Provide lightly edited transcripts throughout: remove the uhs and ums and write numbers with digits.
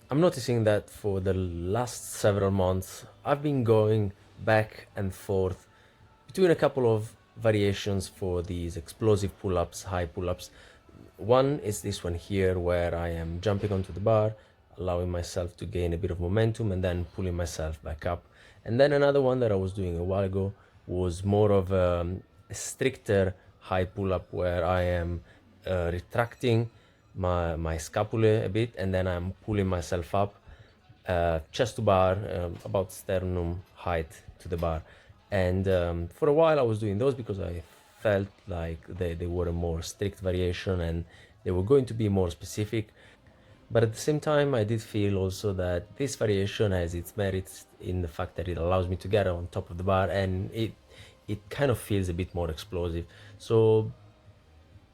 I'm noticing that for the last several months, I've been going back and forth between a couple of variations for these explosive pull-ups, high pull-ups. One is this one here where I am jumping onto the bar, allowing myself to gain a bit of momentum and then pulling myself back up. And then another one that I was doing a while ago was more of a stricter high pull-up where I am retracting my scapula a bit and then I'm pulling myself up chest to bar, about sternum height to the bar. And for a while I was doing those because I felt like they were a more strict variation and they were going to be more specific. But at the same time, I did feel also that this variation has its merits in the fact that it allows me to get on top of the bar and it kind of feels a bit more explosive. So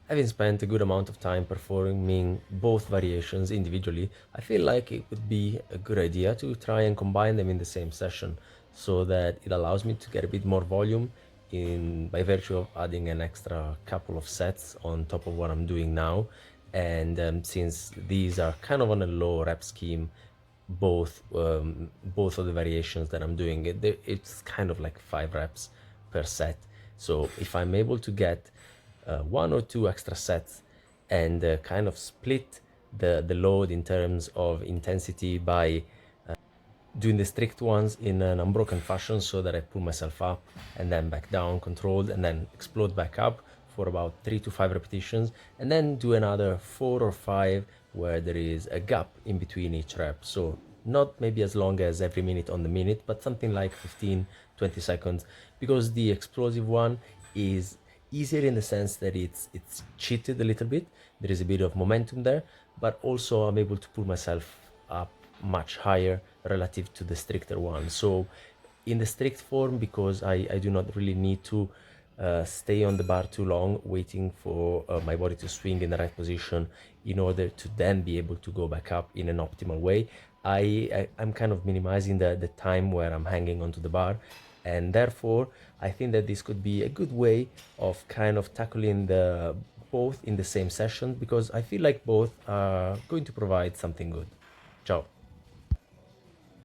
having spent a good amount of time performing both variations individually, I feel like it would be a good idea to try and combine them in the same session so that it allows me to get a bit more volume in by virtue of adding an extra couple of sets on top of what I'm doing now. And since these are kind of on a low rep scheme, both of the variations that I'm doing, it's kind of like 5 reps per set. So if I'm able to get one or two extra sets and kind of split the load in terms of intensity by doing the strict ones in an unbroken fashion so that I pull myself up and then back down controlled and then explode back up for about 3 to 5 repetitions, and then do another 4 or 5 where there is a gap in between each rep. So not maybe as long as every minute on the minute, but something like 15-20 seconds, because the explosive one is easier in the sense that it's cheated a little bit. There is a bit of momentum there, but also I'm able to pull myself up much higher relative to the stricter one. So in the strict form, because I do not really need to stay on the bar too long waiting for my body to swing in the right position in order to then be able to go back up in an optimal way, I'm kind of minimizing the time where I'm hanging onto the bar, and therefore I think that this could be a good way of kind of tackling the both in the same session, because I feel like both are going to provide something good. Ciao.